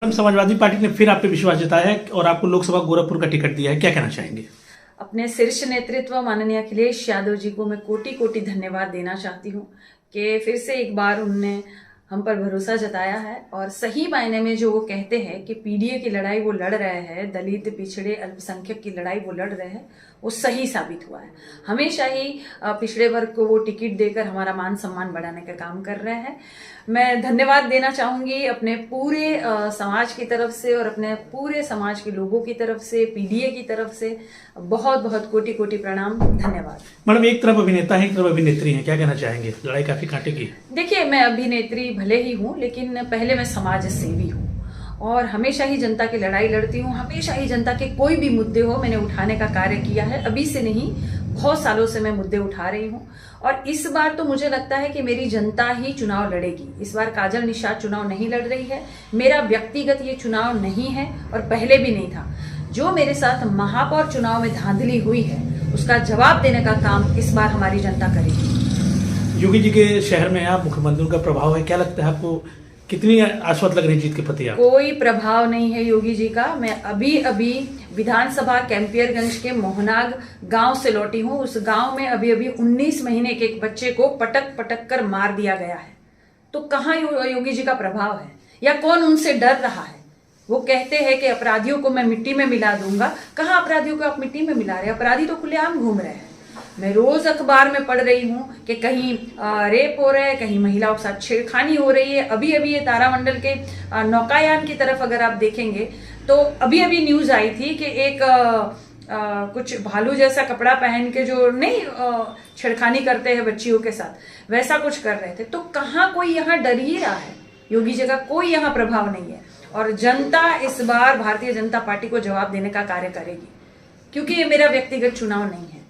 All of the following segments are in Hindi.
समाजवादी पार्टी ने फिर आप पे विश्वास जताया है और आपको लोकसभा गोरखपुर का टिकट दिया है, क्या कहना चाहेंगे? अपने शीर्ष नेतृत्व माननीय अखिलेश यादव जी को मैं कोटि कोटि धन्यवाद देना चाहती हूँ कि फिर से एक बार उनने हम पर भरोसा जताया है और सही मायने में जो वो कहते हैं कि पीडीए की लड़ाई वो लड़ रहे हैं, दलित पिछड़े अल्पसंख्यक की लड़ाई वो लड़ रहे हैं, वो सही साबित हुआ है। हमेशा ही पिछड़े वर्ग को वो टिकट देकर हमारा मान सम्मान बढ़ाने का काम कर रहे हैं। मैं धन्यवाद देना चाहूंगी अपने पूरे समाज की तरफ से और अपने पूरे समाज के लोगों की तरफ से, पीडीए की तरफ से बहुत बहुत कोटि कोटि प्रणाम, धन्यवाद। मैडम, एक तरफ अभिनेता है, एक तरफ अभिनेत्री हैं, क्या कहना चाहेंगे? लड़ाई काफी कांटे की। देखिए, मैं अभिनेत्री भले ही हूँ लेकिन पहले मैं समाज सेवी हूँ और हमेशा ही जनता की लड़ाई लड़ती हूँ। हमेशा ही जनता के कोई भी मुद्दे हो मैंने उठाने का कार्य किया है। अभी से नहीं, बहुत सालों से मैं मुद्दे उठा रही हूँ और इस बार तो मुझे लगता है कि मेरी जनता ही चुनाव लड़ेगी। इस बार काजल निषाद चुनाव नहीं लड़ रही है, मेरा व्यक्तिगत ये चुनाव नहीं है और पहले भी नहीं था। जो मेरे साथ महापौर चुनाव में धांधली हुई है उसका जवाब देने का काम इस बार हमारी जनता करेगी। योगी जी के शहर में आप मुख्यमंत्री का प्रभाव है, क्या लगता है आपको? कितनी आश्वस्त लग रही है जीत के प्रति आप? कोई प्रभाव नहीं है योगी जी का। मैं अभी अभी विधानसभा कैंपियरगंज के मोहनाग गांव से लौटी हूं। उस गांव में अभी अभी 19 महीने के एक बच्चे को पटक पटक कर मार दिया गया है। तो कहाँ योगी जी का प्रभाव है या कौन उनसे डर रहा है? वो कहते हैं कि अपराधियों को मैं मिट्टी में मिला दूंगा। कहाँ अपराधियों को आप मिट्टी में मिला रहे हैं? अपराधी तो खुलेआम घूम रहे हैं। मैं रोज अखबार में पढ़ रही हूँ कि कहीं रेप हो रहा है, कहीं महिलाओं के साथ छेड़खानी हो रही है। अभी अभी ये तारामंडल के नौकायान की तरफ अगर आप देखेंगे तो अभी अभी न्यूज आई थी कि एक कुछ भालू जैसा कपड़ा पहन के जो नहीं छेड़खानी करते हैं बच्चियों के साथ, वैसा कुछ कर रहे थे। तो कहाँ कोई यहाँ डर ही रहा है? योगी जी का कोई यहाँ प्रभाव नहीं है और जनता इस बार भारतीय जनता पार्टी को जवाब देने का कार्य करेगी, क्योंकि ये मेरा व्यक्तिगत चुनाव नहीं है।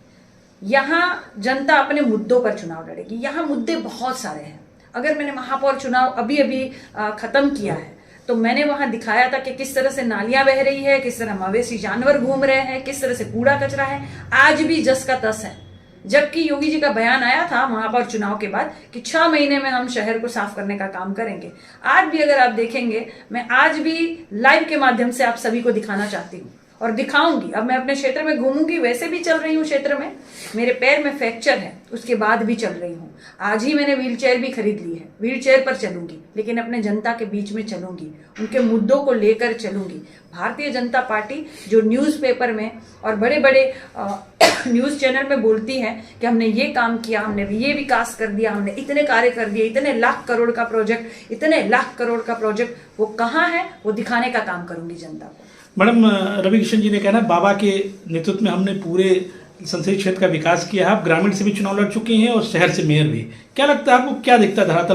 यहाँ जनता अपने मुद्दों पर चुनाव लड़ेगी। यहाँ मुद्दे बहुत सारे हैं। अगर मैंने महापौर चुनाव अभी अभी खत्म किया है तो मैंने वहां दिखाया था कि किस तरह से नालियां बह रही है, किस तरह मवेशी जानवर घूम रहे हैं, किस तरह से कूड़ा कचरा है, आज भी जस का तस है। जबकि योगी जी का बयान आया था महापौर चुनाव के बाद कि 6 महीने में हम शहर को साफ करने का काम करेंगे। आज भी अगर आप देखेंगे, मैं आज भी लाइव के माध्यम से आप सभी को दिखाना चाहती हूँ और दिखाऊंगी। अब मैं अपने क्षेत्र में घूमूंगी, वैसे भी चल रही हूँ क्षेत्र में। मेरे पैर में फ्रैक्चर है, उसके बाद भी चल रही हूँ। आज ही मैंने व्हील चेयर भी खरीद ली है, व्हील चेयर पर चलूंगी, लेकिन अपने जनता के बीच में चलूंगी, उनके मुद्दों को लेकर चलूंगी। भारतीय जनता पार्टी जो न्यूज़पेपर में और बड़े बड़े न्यूज चैनल में बोलती है कि हमने ये काम किया, हमने ये विकास कर दिया, हमने इतने कार्य कर दिए, इतने लाख करोड़ का प्रोजेक्ट, इतने लाख करोड़ का प्रोजेक्ट, वो कहाँ है? वो दिखाने का काम करूंगी जनता को। मैडम, रवि किशन जी ने कहना बाबा के नेतृत्व में हमने पूरे संसदीय क्षेत्र का विकास किया है। आप ग्रामीण से भी चुनाव लड़ चुके हैं और शहर से मेयर भी। क्या लगता है आपको, क्या दिखता है धरातल